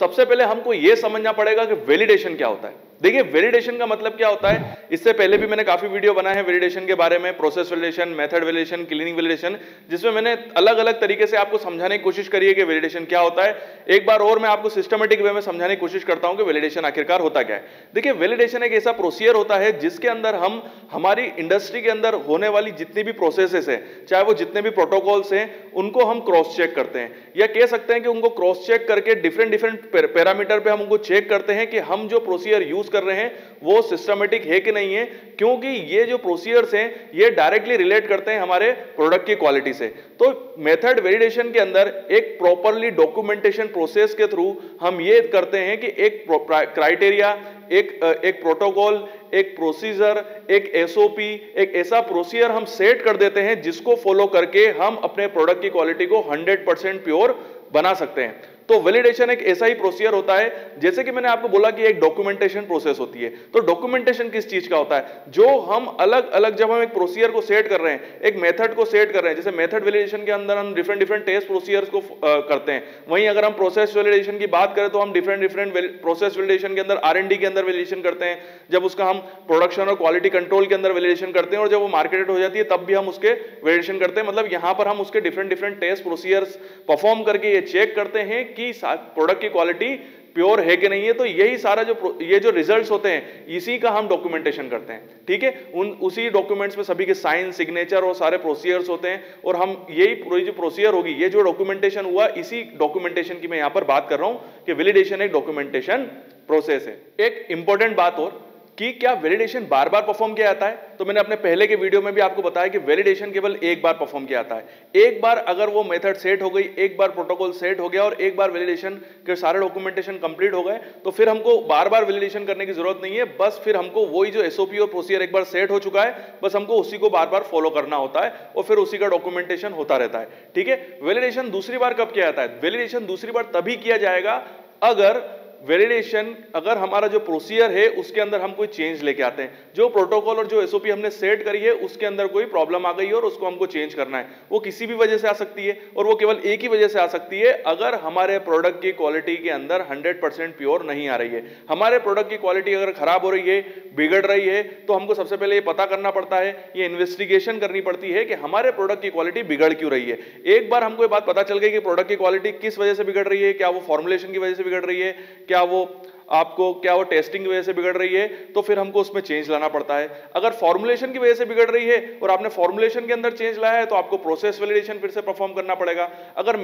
सबसे पहले हमको यह समझना पड़ेगा कि वैलिडेशन क्या होता है। देखिए वैलिडेशन का मतलब क्या होता है, इससे पहले भी मैंने काफी वीडियो बनाए हैं वैलिडेशन के बारे में, process validation, method validation, cleaning validation, जिसमें मैंने अलग अलग तरीके से आपको समझाने की कोशिश करी है कि वैलिडेशन क्या होता है। एक बार और मैं आपको सिस्टमेटिक वे में समझाने की कोशिश करता हूं कि वैलिडेशन आखिरकार होता क्या है। देखिए वैलिडेशन एक ऐसा प्रोसीजर होता है जिसके अंदर हम हमारी इंडस्ट्री के अंदर होने वाली जितनी भी प्रोसेसेस है, चाहे वो जितने भी प्रोटोकॉल्स हैं, उनको हम क्रॉस चेक करते हैं, या कह सकते हैं कि उनको क्रॉस चेक करके डिफरेंट डिफरेंट पैरामीटर पे हम उनको चेक करते हैं कि हम जो प्रोसीजर यूज कर रहे हैं वो सिस्टमेटिक है कि नहीं है, क्योंकि ये जो प्रोसीजर्स हैं ये डायरेक्टली रिलेट करते हैं हमारे प्रोडक्ट की क्वालिटी से। तो मेथड वैलिडेशन के अंदर एक प्रॉपरली डॉक्यूमेंटेशन प्रोसेस के थ्रू हम ये करते हैं कि एक क्राइटेरिया, एक प्रोटोकॉल, एक प्रोसीजर, एक एसओपी, एक ऐसा प्रोसीजर हम सेट कर देते हैं जिसको फॉलो करके हम अपने प्रोडक्ट की क्वालिटी को 100% प्योर बना सकते हैं। तो वैलिडेशन एक ऐसा ही प्रोसीजर होता है, जैसे कि मैंने आपको बोला कि एक डॉक्यूमेंटेशन प्रोसेस होती है। तो डॉक्यूमेंटेशन किस चीज का होता है, जो हम अलग अलग जब हम एक प्रोसीजर को सेट कर रहे हैं, एक मेथड को सेट कर रहे हैं, जैसे मेथड वैलिडेशन के अंदर हम डिफरेंट डिफरेंट टेस्ट प्रोसीजर्स को करते हैं। वहीं अगर हम प्रोसेस वैलिडेशन की बात करें तो हम डिफरेंट डिफरेंट प्रोसेस वैलिडेशन के अंदर R&D के अंदर वैलिडेशन करते हैं, जब उसका हम प्रोडक्शन और क्वालिटी कंट्रोल के अंदर वैलिडेशन करते हैं, और जब वो मार्केटेड हो जाती है तब भी हम उसके वैलिडेशन करते हैं। मतलब यहां पर हम उसके different different test procedures perform करके ये चेक करते हैं कि प्रोडक्ट की क्वालिटी प्योर है कि नहीं है। तो यही सारा ये जो रिजल्ट्स होते हैं इसी का हम डॉक्यूमेंटेशन करते हैं। ठीक है, उसी डॉक्यूमेंट्स में सभी के साइन, सिग्नेचर और सारे प्रोसीजर्स होते हैं, और हम यही पूरी जो प्रोसीजर होगी, ये जो डॉक्यूमेंटेशन हुआ, इसी डॉक्यूमेंटेशन की मैं यहां पर बात कर रहा हूं कि वैलिडेशन एक डॉक्यूमेंटेशन प्रोसेस है। एक इंपॉर्टेंट बात और कि क्या वैलिडेशन बार बार परफॉर्म किया जाता है, तो मैंने अपने पहले के वीडियो में भी आपको बताया कि वैलिडेशन केवल एक बार परफॉर्म किया जाता है। एक बार अगर वो मेथड सेट हो गई, एक बार प्रोटोकॉल सेट हो गया और एक बार वैलिडेशन के सारे डॉक्यूमेंटेशन कंप्लीट हो गए, तो फिर हमको बार बार वैलिडेशन करने की जरूरत नहीं है। बस फिर हमको वही जो एसओपी और प्रोसीजर एक बार सेट हो चुका है, बस हमको उसी को बार बार फॉलो करना होता है और फिर उसी का डॉक्यूमेंटेशन होता रहता है। ठीक है, वैलिडेशन दूसरी बार कब किया जाता है? वैलिडेशन दूसरी बार तभी किया जाएगा अगर हमारा जो प्रोसीजर है उसके अंदर हम कोई चेंज लेके आते हैं, जो प्रोटोकॉल और जो एसओपी हमने सेट करी है उसके अंदर कोई प्रॉब्लम आ गई है और उसको हमको चेंज करना है। वो किसी भी वजह से आ सकती है, और वो केवल एक ही वजह से आ सकती है, अगर हमारे प्रोडक्ट की क्वालिटी के अंदर 100% प्योर नहीं आ रही है। हमारे प्रोडक्ट की क्वालिटी अगर खराब हो रही है, बिगड़ रही है, तो हमको सबसे पहले ये पता करना पड़ता है, ये इन्वेस्टिगेशन करनी पड़ती है कि हमारे प्रोडक्ट की क्वालिटी बिगड़ क्यों रही है। एक बार हमको ये बात पता चल गई कि प्रोडक्ट की क्वालिटी किस वजह से बिगड़ रही है, क्या वो फॉर्मुलेशन की वजह से बिगड़ रही है, क्या वो टेस्टिंग की वजह से बिगड़ रही है, तो फिर हमको उसमें चेंज लाना पड़ता है। अगर फॉर्मुलेशन की वजह से बिगड़ रही है और आपने फॉर्मुलेशन के अंदर चेंज लाया है, तो आपको प्रोसेस वैलिडेशन फिर से परफॉर्म करना पड़ेगा। अगर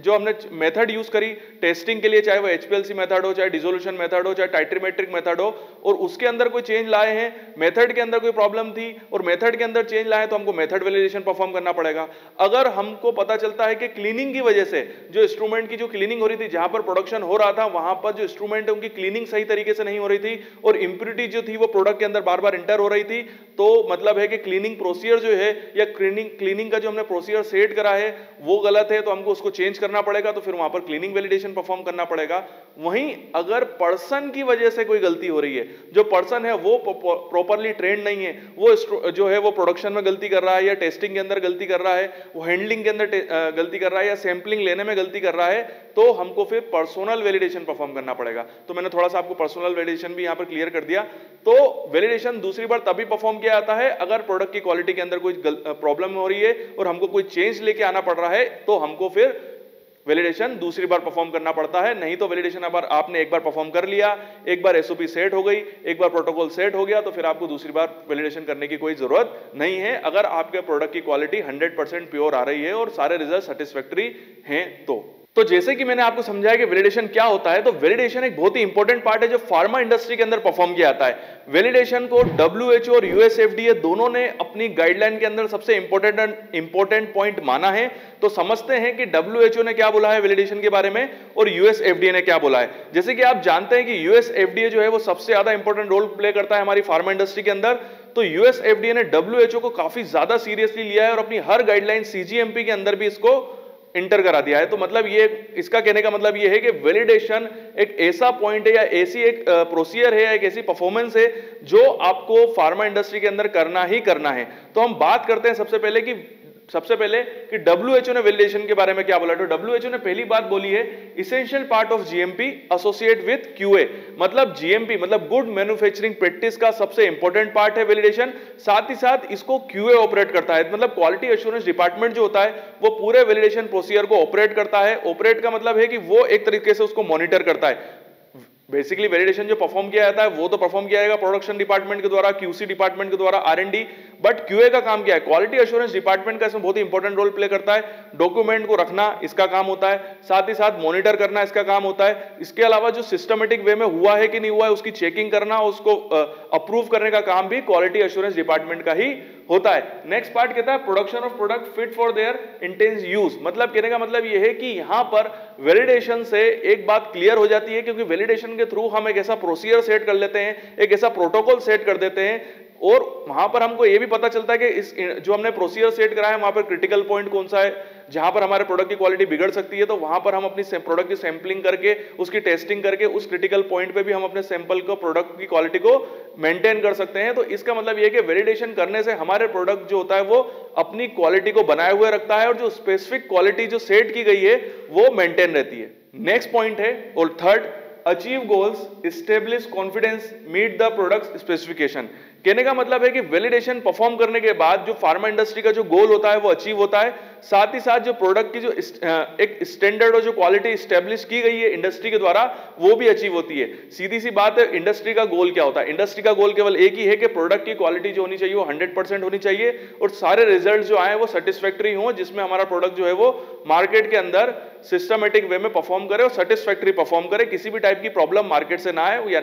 जो हमने मेथड यूज करी टेस्टिंग के लिए, चाहे वो HPLC मेथड हो, चाहे डिसोल्यूशन मेथड हो, चाहे टाइट्रीमेट्रिक मेथड हो, और उसके अंदर कोई चेंज लाए हैं, मेथड के अंदर कोई प्रॉब्लम थी और मेथड के अंदर चेंज लाए, तो हमको मेथड वैलिडेशन परफॉर्म करना पड़ेगा। अगर हमको पता चलता है कि क्लीनिंग की वजह से जो इंस्ट्रूमेंट की जो क्लीनिंग हो रही थी, जहां पर प्रोडक्शन हो रहा था, वहां पर जो इंस्ट्रूमेंट उनकी क्लीनिंग सही तरीके से नहीं हो रही थी और इंप्योरिटी जो थी वो प्रोडक्ट के अंदर बार बार इंटर हो रही थी, तो मतलब है कि क्लीनिंग प्रोसीजर जो है या क्लीनिंग का जो हमने प्रोसीजर सेट करा है वो गलत है, तो हमको उसको चेंज करना पड़ेगा। तो फिर वहां पर क्लीनिंग वैलिडेशन परफॉर्म करना पड़ेगा। वहीं अगर पर्सन की वजह से कोई गलती हो रही है, जो पर्सन है वो प्रॉपरली ट्रेंड नहीं है, वो जो है वो प्रोडक्शन में गलती कर रहा है, या टेस्टिंग के अंदर गलती कर रहा है, वो हैंडलिंग के अंदर गलती कर रहा है, या सैंपलिंग लेने में गलती कर रहा है, तो हमको फिर पर्सनल वैलिडेशन परफॉर्म करना पड़ेगा। तो मैंने थोड़ा सा आपको पर्सनल वैलिडेशन भी यहां पर क्लियर कर दिया। तो वैलिडेशन दूसरी बार तभी परफॉर्म किया जाता है अगर प्रोडक्ट की क्वालिटी के अंदर कोई प्रॉब्लम हो रही है और हमको कोई चेंज लेके आना पड़ रहा है, तो हमको फिर वैलिडेशन दूसरी बार परफॉर्म करना पड़ता है। नहीं तो वैलिडेशन अगर आपने एक बार परफॉर्म कर लिया, एक बार एसओपी सेट हो गई, एक बार प्रोटोकॉल सेट हो गया, तो फिर आपको दूसरी बार वैलिडेशन करने की कोई जरूरत नहीं है, अगर आपके प्रोडक्ट की क्वालिटी 100% प्योर आ रही है और सारे रिजल्ट सेटिस्फैक्टरी हैं। तो जैसे कि मैंने आपको समझाया कि वैलिडेशन क्या होता है, तो वैलिडेशन एक बहुत ही इंपॉर्टेंट पार्ट है जो फार्मा इंडस्ट्री के अंदर परफॉर्म किया जाता है। वैलिडेशन को WHO और US FDA दोनों ने अपनी गाइडलाइन के अंदर सबसे इंपॉर्टेंट पॉइंट माना है। तो समझते हैं कि WHO ने क्या बोला है वैलिडेशन के बारे में और US FDA ने क्या बोला है। जैसे कि आप जानते हैं कि US FDA जो है वो सबसे ज्यादा इंपॉर्टेंट रोल प्ले करता है हमारी फार्मा इंडस्ट्री के अंदर। तो US FDA ने WHO को काफी ज्यादा सीरियसली लिया है और अपनी हर गाइडलाइन CGMP के अंदर भी इसको इंटर करा दिया है। तो मतलब ये, इसका कहने का मतलब ये है कि वैलिडेशन एक ऐसा पॉइंट है या ऐसी एक प्रोसीजर है या एक ऐसी परफॉर्मेंस है जो आपको फार्मा इंडस्ट्री के अंदर करना ही करना है। तो हम बात करते हैं सबसे पहले कि सबसे पहले कि WHO ने वैलिडेशन के बारे में क्या बोला, तो WHO ने पहली बात बोली है essential part of GMP associate with QA, मतलब जीएमपी मतलब गुड मैन्युफैक्चरिंग प्रैक्टिस का सबसे इंपॉर्टेंट पार्ट है वैलिडेशन। साथ ही साथ इसको क्यूए ऑपरेट करता है, मतलब क्वालिटी एश्योरेंस डिपार्टमेंट जो होता है वो पूरे वैलिडेशन प्रोसीजर को ऑपरेट करता है। ऑपरेट का मतलब है कि वो एक तरीके से उसको मॉनिटर करता है। बेसिकली वैलिडेशन जो परफॉर्म किया जाता है वो तो परफॉर्म किया जाएगा प्रोडक्शन डिपार्टमेंट के द्वारा, क्यूसी डिपार्टमेंट के द्वारा, आरएनडी, बट क्यूए का काम क्या है, क्वालिटी एश्योरेंस डिपार्टमेंट का इसमें बहुत ही इंपॉर्टेंट रोल प्ले करता है। डॉक्यूमेंट को रखना इसका काम होता है, साथ ही साथ मॉनिटर करना इसका काम होता है। इसके अलावा जो सिस्टमेटिक वे में हुआ है कि नहीं हुआ है उसकी चेकिंग करना, उसको अप्रूव करने का काम भी क्वालिटी एश्योरेंस डिपार्टमेंट का ही होता है। नेक्स्ट पार्ट कहता है production of product fit for their intense use, मतलब कहने का मतलब यह है कि यहां पर वैलिडेशन से एक बात क्लियर हो जाती है, क्योंकि वैलिडेशन के थ्रू हम एक ऐसा प्रोसीजर सेट कर लेते हैं, एक ऐसा प्रोटोकॉल सेट कर देते हैं, और वहां पर हमको यह भी पता चलता है कि इस जो हमने प्रोसीजर सेट करा है वहां पर क्रिटिकल पॉइंट कौन सा है, जहां पर हमारे प्रोडक्ट की क्वालिटी बिगड़ सकती है, तो वहां पर हम अपनी प्रोडक्ट की सैंपलिंग करके उसकी टेस्टिंग करके उस क्रिटिकल पॉइंट पे भी हम अपने सैंपल को प्रोडक्ट की क्वालिटी को मेंटेन कर सकते हैं। तो इसका मतलब यह है कि वैलिडेशन करने से हमारे प्रोडक्ट जो होता है वो अपनी क्वालिटी को बनाए हुए रखता है और जो स्पेसिफिक क्वालिटी जो सेट की गई है वो मेंटेन रहती है। नेक्स्ट पॉइंट है और third, achieve goals, establish confidence, meet the product specification. कहने का मतलब है कि वैलिडेशन परफॉर्म करने के बाद जो फार्मा इंडस्ट्री का जो गोल होता है वो अचीव होता है, साथ ही साथ जो प्रोडक्ट की जो एक स्टैंडर्ड और जो क्वालिटी स्टैब्लिश की गई है इंडस्ट्री के द्वारा वो भी अचीव होती है। सीधी सी बात है, इंडस्ट्री का गोल क्या होता है, इंडस्ट्री का गोल केवल एक ही है कि प्रोडक्ट की क्वालिटी जो होनी चाहिए वो 100% होनी चाहिए और सारे रिजल्ट जो आए वो सेटिस्फैक्टरी हो, जिसमें हमारा प्रोडक्ट जो है वो मार्केट के अंदर सिस्टमेटिक वे में परफॉर्म करे और सेटिस्फैक्टरी परफॉर्म करे, किसी भी टाइप की प्रॉब्लम मार्केट से ना आए, या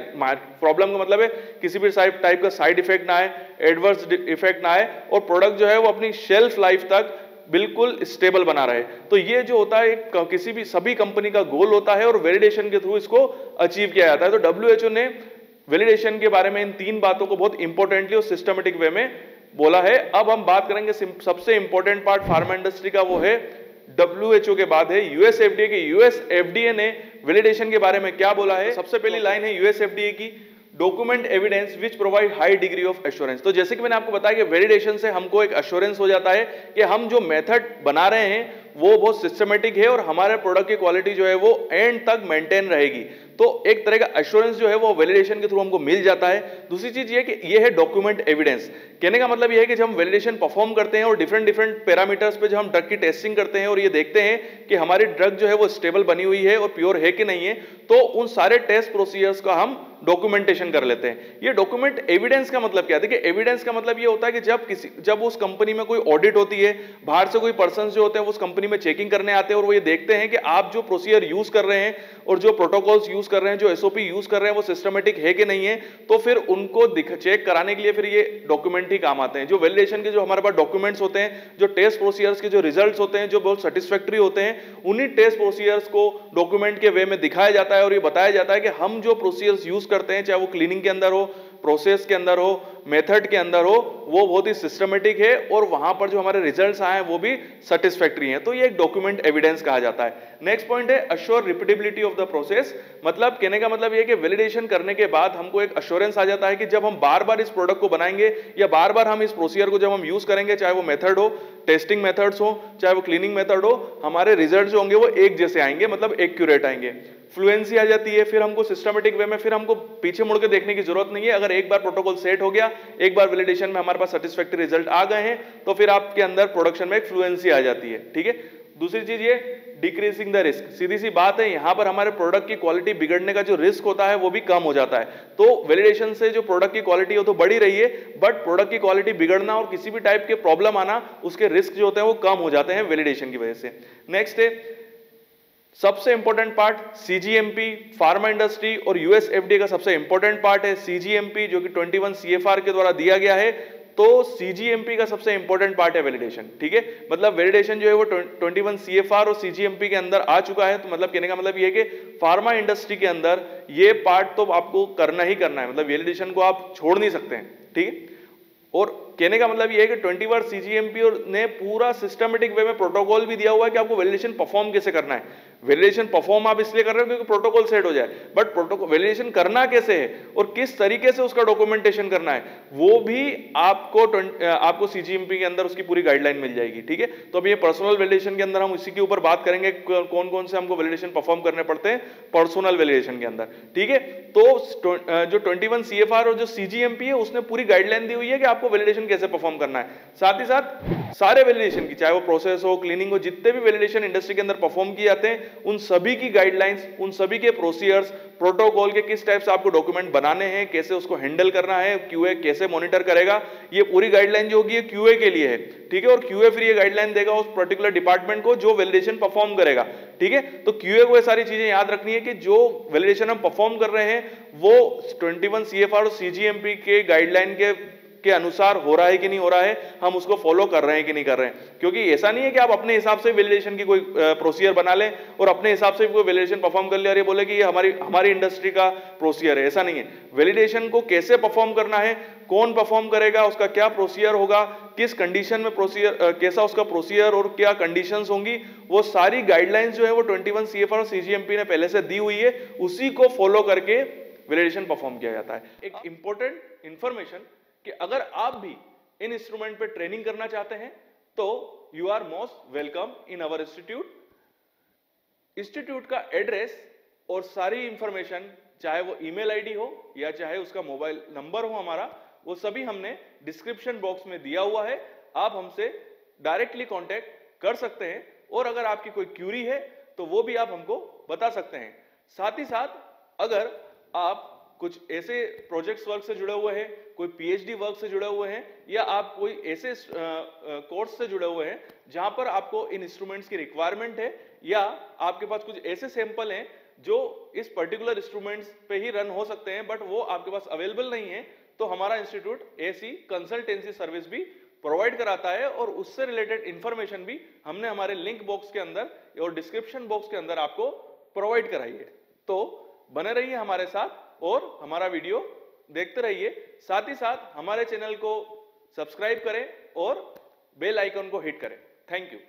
प्रॉब्लम का मतलब है किसी भी टाइप का साइड इफेक्ट ना आए, एडवर्स इफेक्ट ना आए, और प्रोडक्ट जो है वो अपनी शेल्फ लाइफ तक बिल्कुल स्टेबल बना रहे। तो ये जो होता है किसी भी सभी कंपनी का गोल होता है और वैलिडेशन के थ्रू इसको अचीव किया जाता है। तो WHO ने वैलिडेशन के बारे में इन तीन बातों को बहुत इंपॉर्टेंटली और सिस्टमेटिक वे में बोला है। अब हम बात करेंगे सबसे इंपॉर्टेंट पार्ट फार्मा इंडस्ट्री का, वो है WHO के बाद है यूएस एफडीए की। यूएस एफडीए ने वैलिडेशन के बारे में क्या बोला है, सबसे पहली लाइन है यूएस एफडीए की, document evidence which provide high degree of assurance. तो जैसे कि मैंने आपको बताया कि वैलिडेशन से हमको एक एश्योरेंस हो जाता है कि हम जो मेथड बना रहे हैं वो बहुत सिस्टमेटिक है और हमारे प्रोडक्ट की क्वालिटी जो है वो एंड तक मेंटेन रहेगी। तो एक तरह का एश्योरेंस जो है वो वैलिडेशन के थ्रू हमको मिल जाता है। दूसरी चीज ये कि ये है डॉक्यूमेंट एविडेंस। कहने का मतलब ये है कि जब हम वैलिडेशन परफॉर्म करते हैं और डिफरेंट पैरामीटर्स पे जब हम ड्रग की टेस्टिंग करते हैं और ये देखते हैं कि हमारी ड्रग जो है वो स्टेबल बनी हुई है और प्योर है कि नहीं है, तो उन सारे टेस्ट प्रोसीजर्स का हम डॉक्यूमेंटेशन कर लेते हैं। ये डॉक्यूमेंट एविडेंस का मतलब क्या है? देखिए, एविडेंस का मतलब ये होता है कि जब उस कंपनी में कोई ऑडिट होती है, बाहर से कोई पर्सन जो होते हैं वो उस कंपनी में चेकिंग करने आते हैं और वो ये देखते हैं कि आप जो प्रोसीजर यूज कर रहे हैं और जो प्रोटोकॉल्स यूज कर रहे हैं, जो एसओपी यूज कर रहे हैं, वो सिस्टमेटिक है कि नहीं है, तो फिर उनको चेक कराने के लिए फिर ये डॉक्यूमेंट ही काम आते हैं। जो वैलिडेशन के जो हमारे पास डॉक्यूमेंट्स होते हैं, जो टेस्ट प्रोसीजर्स के जो रिजल्ट्स होते हैं, जो बहुत सेटिस्फैक्टरी होते हैं, उन्हीं टेस्ट प्रोसीजर्स को डॉक्यूमेंट के वे में दिखाया जाता है और ये बताया जाता है कि हम जो प्रोसीजर्स यूज करते हैं, चाहे वो क्लीनिंग के अंदर हो, प्रोसेस के अंदर हो, मेथड के अंदर हो, वो बहुत ही सिस्टमेटिक है और वहां पर जो हमारे रिजल्ट्स आए हैं वो भी सेटिस्फैक्टरी हैं। तो ये एक डॉक्यूमेंट एविडेंस कहा जाता है। नेक्स्ट पॉइंट है assure repeatability of the process. मतलब कहने का मतलब ये कि वैलिडेशन करने के बाद हमको एक अश्योरेंस आ जाता है कि जब हम बार बार इस प्रोडक्ट को बनाएंगे या बार बार हम इस प्रोसीजर को जब हम यूज करेंगे, चाहे वो मेथड हो, टेस्टिंग मेथड्स हो, चाहे वो क्लीनिंग मेथड हो, हमारे रिजल्ट जो होंगे वो एक जैसे आएंगे, मतलब एक्यूरेट आएंगे। फ्लुएंसी आ जाती है, फिर हमको सिस्टमेटिक वे में फिर हमको पीछे मुड़ के देखने की जरूरत नहीं है। अगर एक बार प्रोटोकॉल सेट हो गया, एक बार वैलिडेशन में हमारे पास सेटिस्फैक्टरी रिजल्ट आ गए हैं, तो फिर आपके अंदर प्रोडक्शन में एक फ्लुएंसी आ जाती है। ठीक है। दूसरी चीज ये डिक्रीजिंग द रिस्क। सीधी सी बात है, यहां पर हमारे प्रोडक्ट की क्वालिटी बिगड़ने का जो रिस्क होता है वो भी कम हो जाता है। तो वैलिडेशन से जो प्रोडक्ट की क्वालिटी हो तो बढ़ी रही है, बट प्रोडक्ट की क्वालिटी बिगड़ना और किसी भी टाइप के प्रॉब्लम आना, उसके रिस्क जो होते हैं वो कम हो जाते हैं वैलिडेशन की वजह से। नेक्स्ट है सबसे important part cGMP. Pharma industry और यूएस एफडीए का सबसे इंपॉर्टेंट पार्ट है सीजीएमपी, जो कि 21 सीएफआर के द्वारा दिया गया है। तो सीजीएमपी का सबसे इंपॉर्टेंट पार्ट है वैलिडेशन। ठीक है। मतलब वैलिडेशन जो है वो 21 सीएफआर और सीजीएमपी के अंदर आ चुका है। तो मतलब कहने का मतलब ये है कि फार्मा इंडस्ट्री के अंदर ये पार्ट तो आपको करना ही करना है, मतलब वैलिडेशन को आप छोड़ नहीं सकते हैं। ठीक है। और कहने का मतलब ये है कि 21 सीजीएमपी ने पूरा सिस्टमेटिक वे में प्रोटोकॉल भी दिया हुआ है कि आपको वैलिडेशन परफॉर्म कैसे करना है। वैलिडेशन परफॉर्म आप इसलिए कर रहे हो क्योंकि प्रोटोकॉल सेट हो जाए, बट प्रोटोकॉल वैलिडेशन करना कैसे है और किस तरीके से उसका डॉक्यूमेंटेशन करना है वो भी आपको सीजीएमपी के अंदर उसकी पूरी गाइडलाइन मिल जाएगी। ठीक है, तो अब ये पर्सनल वैलिडेशन के अंदर हम इसी के ऊपर बात करेंगे कौन कौन से हमको वैलिडेशन परफॉर्म करने पड़ते हैं पर्सनल वैलिडेशन के अंदर। ठीक है, तो जो 21 CFR और जो सीजीएमपी है उसने पूरी गाइडलाइन दी हुई है कि आपको वैलिडेशन कैसे परफॉर्म करना है। साथ ही साथ सारे वैलिडेशन की, चाहे वो प्रोसेस हो, क्लीनिंग हो, जितने भी वैलिडेशन इंडस्ट्री के अंदर परफॉर्म किए जाते हैं उन सभी की गाइडलाइंस, उन सभी के प्रोसीजर्स, प्रोटोकॉल के किस टाइप से आपको डॉक्यूमेंट बनाने हैं, कैसे उसको हैंडल करना है, क्यूए कैसे मॉनिटर करेगा, ये पूरी गाइडलाइन जो होगी ये क्यूए के लिए है। ठीक है, और क्यूए फिर ये गाइडलाइन देगा उस पर्टिकुलर डिपार्टमेंट को जो वैलिडेशन परफॉर्म करेगा। ठीक है, तो क्यूए को ये सारी चीजें याद रखनी है कि जो वैलिडेशन हम परफॉर्म कर रहे हैं वो 21 CFR और सीजीएमपी के गाइडलाइन के अनुसार हो रहा है कि नहीं हो रहा है, हम उसको फॉलो कर रहे हैं कि नहीं कर रहे हैं। क्योंकि ऐसा नहीं है कि आप अपने हिसाब से वैलिडेशन की कोई प्रोसीजर बना लें और अपने हिसाब से कोई वैलिडेशन परफॉर्म कर ले और ये बोले कि ये हमारी इंडस्ट्री का प्रोसीजर है, ऐसा नहीं है। वैलिडेशन को कैसे परफॉर्म करना है, कौन परफॉर्म करेगा, उसका क्या प्रोसीजर होगा, किस कंडीशन में प्रोसीजर, कैसा उसका प्रोसीजर और क्या कंडीशंस होंगी, वो सारी गाइडलाइंस जो है वो 21 CFR और सीजीएमपी ने पहले से दी हुई है, उसी को फॉलो करके वैलिडेशन परफॉर्म किया जाता है। एक इंपॉर्टेंट इंफॉर्मेशन कि अगर आप भी इन इंस्ट्रूमेंट पे ट्रेनिंग करना चाहते हैं तो you are most welcome in our institute. Institute का एड्रेस और सारी इंफॉर्मेशन, चाहे वो ईमेल आईडी हो या चाहे उसका मोबाइल नंबर हो हमारा, वो सभी हमने डिस्क्रिप्शन बॉक्स में दिया हुआ है। आप हमसे डायरेक्टली कांटेक्ट कर सकते हैं और अगर आपकी कोई क्यूरी है तो वो भी आप हमको बता सकते हैं। साथ ही साथ अगर आप कुछ ऐसे प्रोजेक्ट्स वर्क से जुड़े हुए हैं, कोई पीएचडी वर्क से जुड़े हुए हैं या आप कोई ऐसे कोर्स से जुड़े हुए हैं जहां पर आपको इन इंस्ट्रूमेंट्स की रिक्वायरमेंट है या आपके पास कुछ ऐसे सैंपल हैं जो इस पर्टिकुलर इंस्ट्रूमेंट्स पे ही रन हो सकते हैं बट वो आपके पास अवेलेबल नहीं है, तो हमारा इंस्टीट्यूट ऐसी कंसल्टेंसी सर्विस भी प्रोवाइड कराता है और उससे रिलेटेड इंफॉर्मेशन भी हमने हमारे लिंक बॉक्स के अंदर और डिस्क्रिप्शन बॉक्स के अंदर आपको प्रोवाइड कराई है। तो बने रहिए हमारे साथ और हमारा वीडियो देखते रहिए। साथ ही साथ हमारे चैनल को सब्सक्राइब करें और बेल आइकन को हिट करें। Thank you.